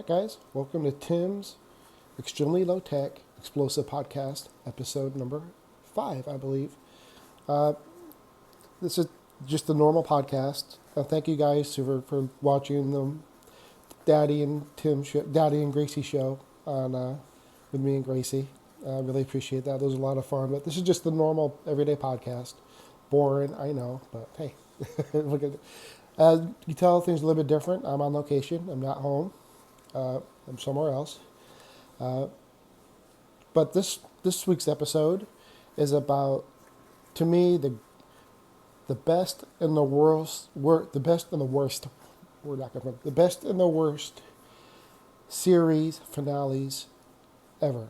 right, guys, welcome to Tim's Extremely Low Tech Explosive Podcast, episode number 5, I believe. This is just a normal podcast. Thank you guys for watching the Daddy and Gracie show on with me and Gracie. I really appreciate that. Those are a lot of fun. But this is just the normal everyday podcast. Boring, I know, but hey, look at it. You can tell things are a little bit different. I'm on location. I'm not home. I'm somewhere else. But this week's episode is about, to me, the best and the worst. The best and the worst. We're not going to. The best and the worst series finales ever.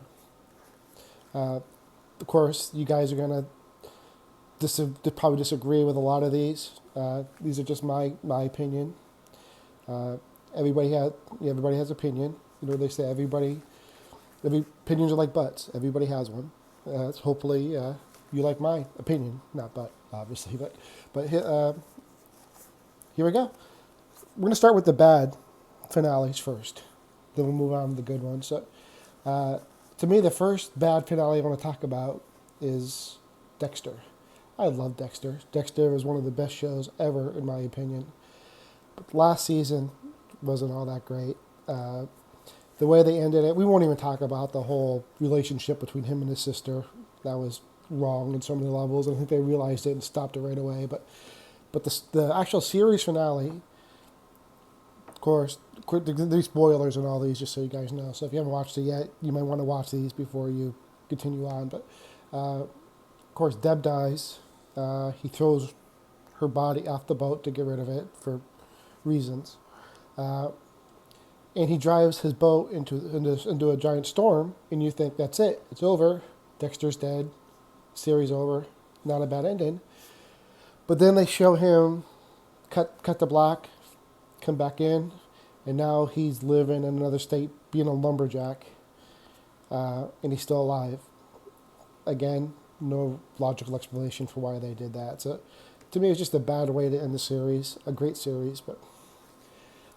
Of course, you guys are gonna probably disagree with a lot of these. These are just my opinion. Everybody has opinion. You know, they say every opinions are like butts. Everybody has one. Hopefully you like my opinion, not butt, obviously. But here we go. We're gonna start with the bad finales first. Then we'll move on to the good ones. So, to me, the first bad finale I want to talk about is Dexter. I love Dexter. Dexter is one of the best shows ever, in my opinion. But last season wasn't all that great. The way they ended it, we won't even talk about the whole relationship between him and his sister. That was wrong in so many levels. I think they realized it and stopped it right away. But the actual series finale, of course, there's spoilers and all these, just so you guys know. So if you haven't watched it yet, you might want to watch these before you continue on. But of course, Deb dies. He throws her body off the boat to get rid of it for reasons. And he drives his boat into a giant storm, and you think that's it. It's over. Dexter's dead. Series over. Not a bad ending. But then they show him cut the black, come back in, and now he's living in another state, being a lumberjack, and he's still alive. Again, no logical explanation for why they did that. So, to me, it's just a bad way to end the series. A great series, but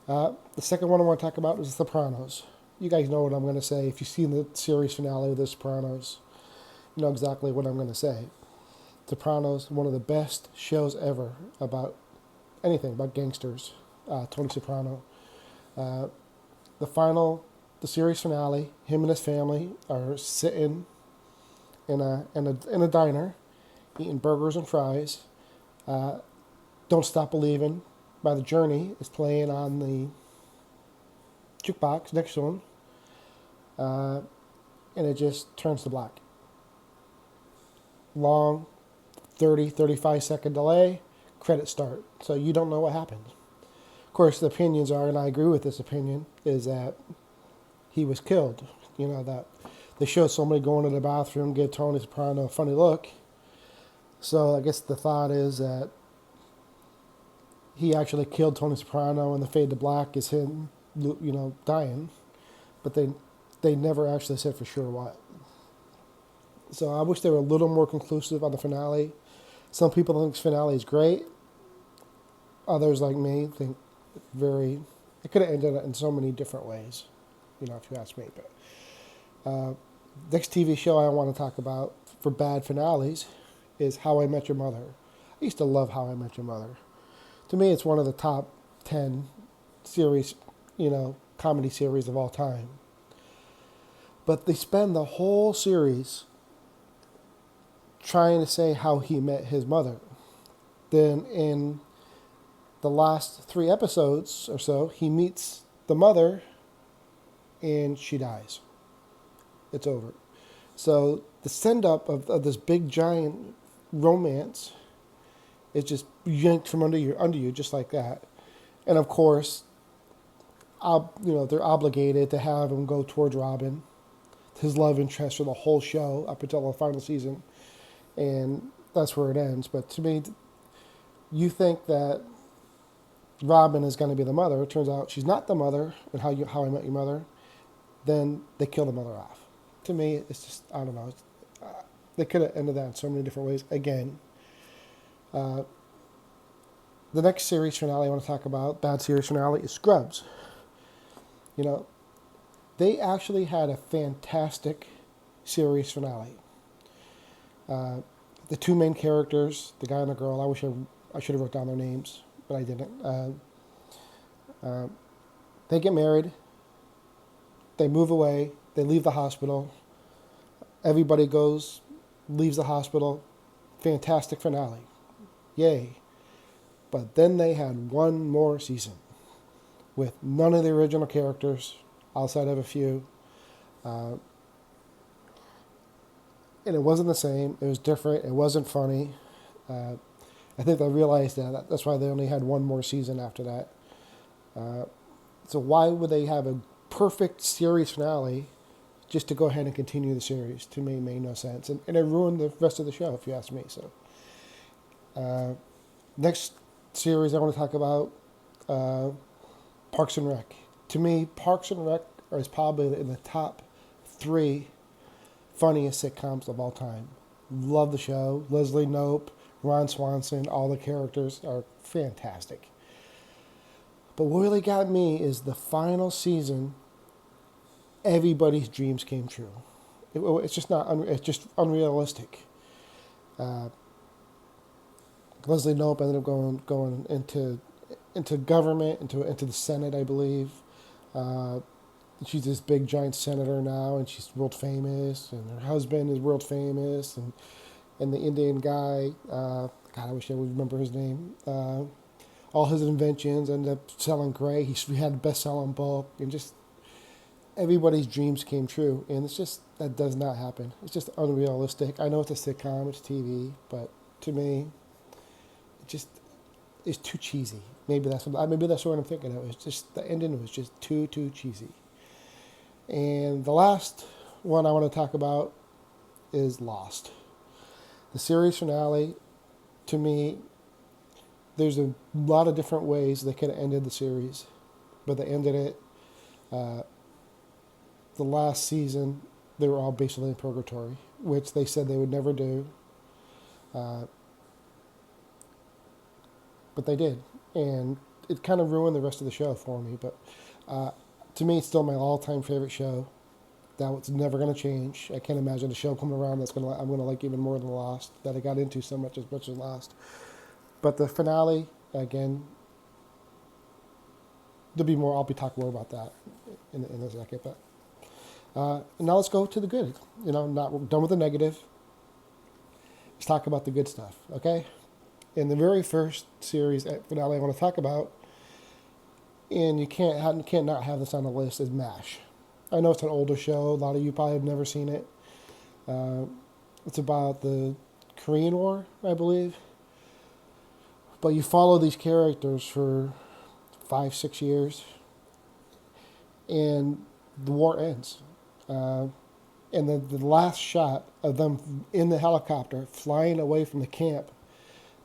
the second one I want to talk about is The Sopranos. You guys know what I'm going to say. If you've seen the series finale of The Sopranos, you know exactly what I'm going to say. Sopranos, one of the best shows ever about anything, about gangsters. Tony Soprano. The series finale, him and his family are sitting in a diner, eating burgers and fries. Don't Stop Believing by The Journey is playing on the jukebox next to him, and it just turns to black. Long 35 second delay, credits start. So you don't know what happened. Of course, the opinions are, and I agree with this opinion, is that he was killed. You know, that they show somebody going to the bathroom, give Tony Soprano a funny look. So I guess the thought is that he actually killed Tony Soprano, and the fade to black is him, you know, dying. But they never actually said for sure what. So I wish they were a little more conclusive on the finale. Some people think the finale is great. Others, like me, think it could have ended in so many different ways, you know, if you ask me. But next TV show I want to talk about for bad finales is How I Met Your Mother. I used to love How I Met Your Mother. To me, it's one of the top 10 series, you know, comedy series of all time. But they spend the whole series trying to say how he met his mother. Then in the last 3 episodes or so, he meets the mother and she dies. It's over. So the send-up of this big giant romance is just yanked from under you just like that. And of course, they're obligated to have him go towards Robin, his love interest for the whole show up until the final season. And that's where it ends. But to me, you think that Robin is going to be the mother. It turns out she's not the mother in How I Met Your Mother. Then they kill the mother off. To me, it's just, I don't know. They could have ended that in so many different ways. Again, the next series finale I want to talk about, bad series finale, is Scrubs. You know, They actually had a fantastic series finale. The two main characters, the guy and the girl, I should have wrote down their names, but I didn't. They get married. They move away. They leave the hospital. Everybody leaves the hospital. Fantastic finale. Yay. But then they had one more season with none of the original characters, outside of a few. And it wasn't the same. It was different. It wasn't funny. I think they realized that. That's why they only had one more season after that. So why would they have a perfect series finale just to go ahead and continue the series? To me, made no sense. And it ruined the rest of the show, if you ask me. So, next series I want to talk about, Parks and Rec. To me, Parks and Rec is probably in the top 3 funniest sitcoms of all time. Love the show. Leslie Knope, Ron Swanson, all the characters are fantastic. But what really got me is the final season. Everybody's dreams came true. It's just not. It's just unrealistic. Leslie Knope ended up going into government, into the Senate, I believe. She's this big giant senator now, and she's world famous, and her husband is world famous, and the Indian guy, God, I wish I would remember his name. All his inventions ended up selling great. He had a best-selling book, and just everybody's dreams came true. And it's just, that does not happen. It's just unrealistic. I know it's a sitcom, it's TV, but to me, it just is too cheesy. Maybe that's what I'm thinking of. It's just, the ending was just too cheesy. And the last one I want to talk about is Lost. The series finale, to me, there's a lot of different ways they could have ended the series, but they ended it. The last season, they were all basically in purgatory, which they said they would never do. But they did. And it kind of ruined the rest of the show for me. But to me, it's still my all-time favorite show. That was never going to change. I can't imagine a show coming around I'm going to like even more than Lost, that I got into so much as Lost. But the finale, again, I'll be talking more about that in a second. But now let's go to the good. Not done with the negative. Let's talk about the good stuff, okay? In the very first series finale I want to talk about, and you can't not have this on the list, is MASH. I know it's an older show. A lot of you probably have never seen it. It's about the Korean War, I believe. But you follow these characters for 5-6 years, and the war ends. And the last shot of them in the helicopter flying away from the camp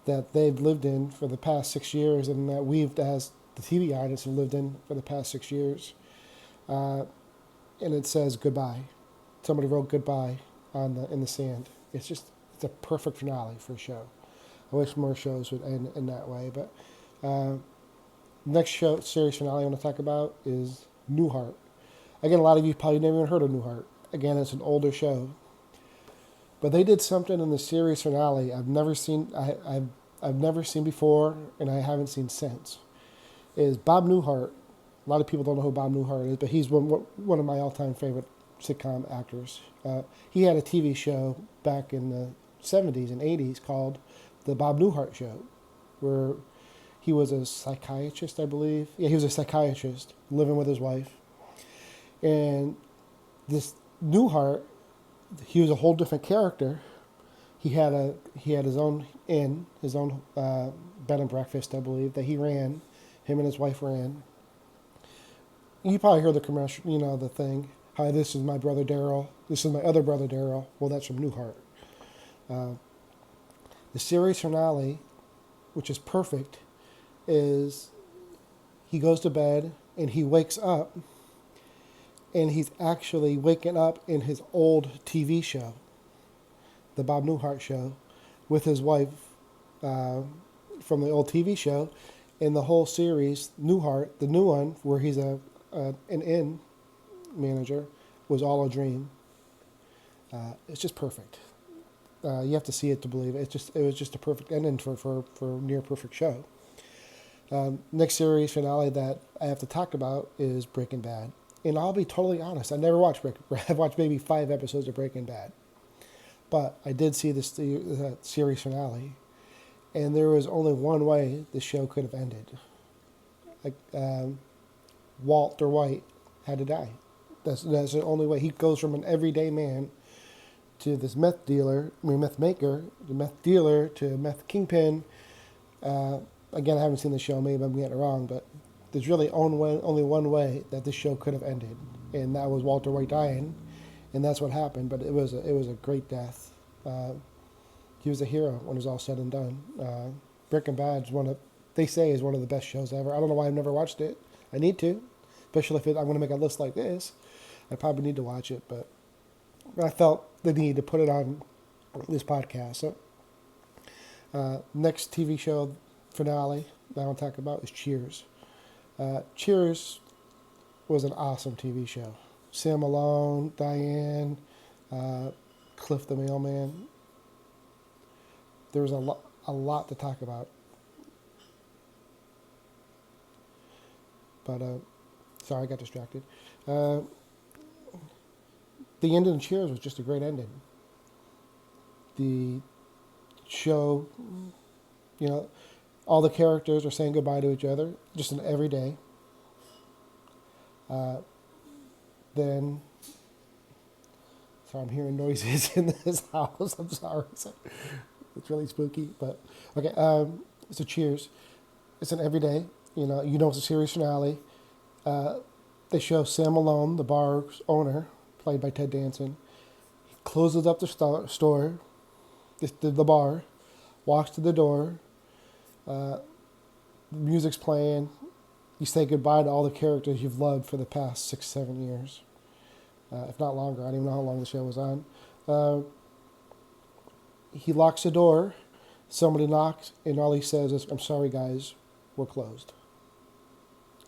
that they've lived in for the past 6 years, and that we've, as the TV audience, have lived in for the past 6 years. And it says goodbye. Somebody wrote goodbye in the sand. It's a perfect finale for a show. I wish more shows would end in that way. But next series finale I want to talk about is Newhart. Again, a lot of you probably never even heard of Newhart. Again, it's an older show. But they did something in the series finale I've never seen. I've never seen before, and I haven't seen since. Is Bob Newhart. A lot of people don't know who Bob Newhart is, but he's one of my all-time favorite sitcom actors. He had a TV show back in the 70s and 80s called The Bob Newhart Show, where he was a psychiatrist, I believe. Yeah, he was a psychiatrist living with his wife. And this Newhart, he was a whole different character. He had his own bed and breakfast, I believe, that he ran. Him and his wife ran. You probably heard the commercial, the thing. Hi, this is my brother Daryl. This is my other brother Daryl. Well, that's from Newhart. The series finale, which is perfect, is he goes to bed and he wakes up, and he's actually waking up in his old TV show, the Bob Newhart Show, with his wife from the old TV show. In the whole series, Newhart, the new one, where he's an inn manager was all a dream. It's just perfect. You have to see it to believe it. It was just a perfect ending for a near perfect show. Next series finale that I have to talk about is Breaking Bad. And I'll be totally honest, I never watched Breaking Bad. I've watched maybe 5 episodes of Breaking Bad. But I did see this series finale, and there was only one way the show could have ended. Like, Walter White had to die. That's the only way. He goes from an everyday man to this meth maker, the meth dealer, to meth kingpin. Again, I haven't seen the show. Maybe I'm getting it wrong, but there's really only one way that this show could have ended, and that was Walter White dying, and that's what happened. But it was a great death. He was a hero when it was all said and done. Breaking Bad is they say is one of the best shows ever. I don't know why I've never watched it. I need to, especially if I'm going to make a list like this. I probably need to watch it, but I felt the need to put it on this podcast. So, next TV show finale that I want to talk about is Cheers. Cheers was an awesome TV show. Sam Malone, Diane, Cliff the Mailman. There was a lot to talk about. But, sorry, I got distracted. The ending of Cheers was just a great ending. The show, all the characters are saying goodbye to each other, just an everyday. Then, sorry, I'm hearing noises in this house. I'm sorry. It's really spooky, but okay. So Cheers. It's an everyday. It's a series finale. They show Sam Malone, the bar's owner, played by Ted Danson. He closes up the store, the bar, walks to the door. Music's playing. You say goodbye to all the characters you've loved for the past 6-7 years, if not longer. I don't even know how long the show was on. He locks the door. Somebody knocks, and all he says is, "I'm sorry, guys, we're closed."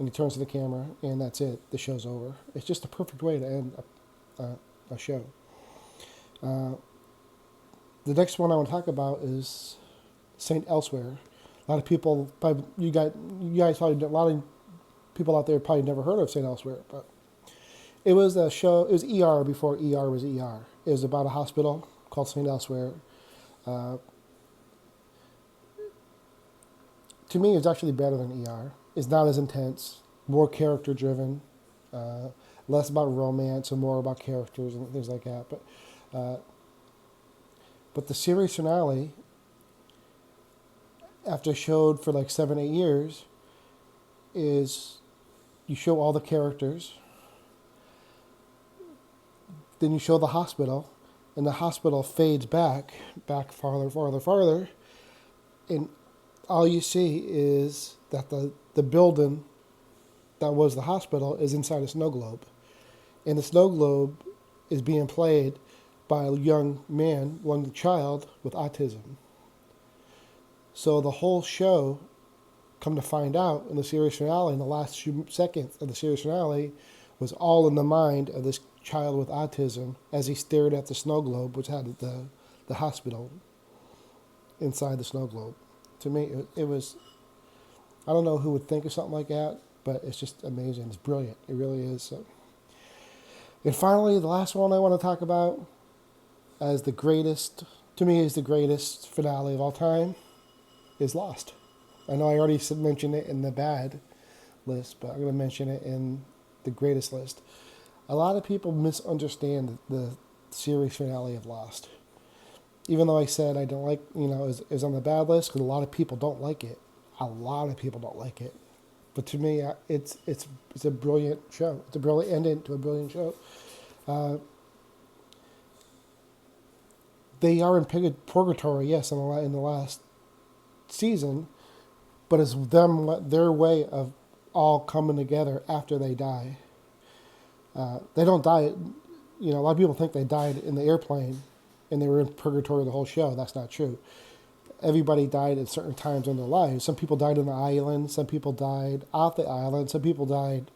And he turns to the camera, and that's it. The show's over. It's just a perfect way to end a show. The next one I want to talk about is Saint Elsewhere. A lot of people, you guys probably, a lot of people out there probably never heard of Saint Elsewhere, but it was a show. It was ER before ER was ER. It was about a hospital called Saint Elsewhere. To me, it's actually better than ER. It's not as intense, more character driven, less about romance and more about characters and things like that. But the series finale, after showed for like 7-8 years, is you show all the characters, then you show the hospital, and the hospital fades back farther, and all you see is that the building that was the hospital is inside a snow globe. And the snow globe is being played by a young child with autism. So the whole show, come to find out in the series finale, in the last few seconds of the series finale, was all in the mind of this child with autism as he stared at the snow globe, which had the hospital inside the snow globe. To me, it was, I don't know who would think of something like that, but it's just amazing. It's brilliant. It really is. So. And finally, the last one I want to talk about as the greatest, to me is the greatest finale of all time, is Lost. I know I already mentioned it in the bad list, but I'm going to mention it in the greatest list. A lot of people misunderstand the series finale of Lost. Even though I said I don't like, is on the bad list, because a lot of people don't like it. A lot of people don't like it. But to me, it's a brilliant show. It's a brilliant ending to a brilliant show. They are in purgatory, yes, in the last season, but it's their way of all coming together after they die. They don't die. A lot of people think they died in the airplane and they were in purgatory the whole show. That's not true. Everybody died at certain times in their lives. Some people died on the island. Some people died off the island. Some people died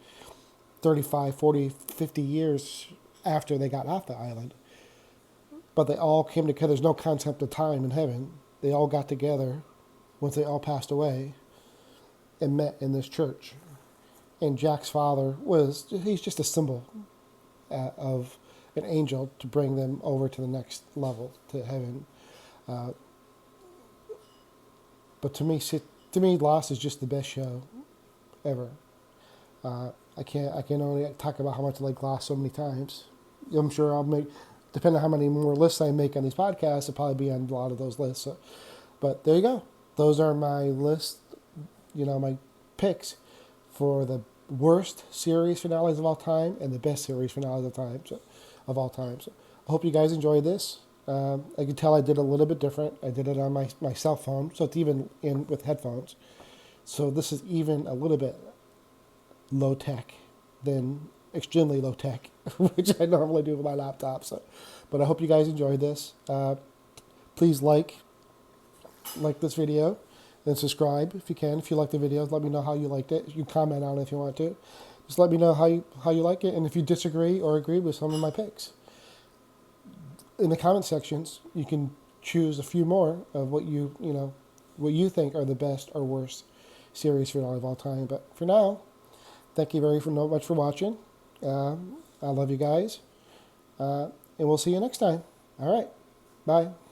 35, 40, 50 years after they got off the island. But they all came together. There's no concept of time in heaven. They all got together once they all passed away and met in this church. And Jack's father he's just a symbol of an angel to bring them over to the next level, to heaven. Uh, but to me, Lost is just the best show ever. I can only talk about how much I like Lost so many times. I'm sure I'll make, depending on how many more lists I make on these podcasts, I'll probably be on a lot of those lists. So, but there you go. Those are my list, my picks for the worst series finales of all time and the best series finales of all time. So I hope you guys enjoyed this. I can tell I did a little bit different. I did it on my cell phone, so it's even in with headphones. So this is even a little bit low tech than extremely low tech, which I normally do with my laptop. So, but I hope you guys enjoyed this. Please like this video and subscribe if you can. If you like the videos, let me know how you liked it. You can comment on it if you want to. Just let me know how you like it, and if you disagree or agree with some of my picks. In the comment sections, you can choose a few more of what what you think are the best or worst series finale of all time. But for now, thank you very much for watching. I love you guys, and we'll see you next time. All right, bye.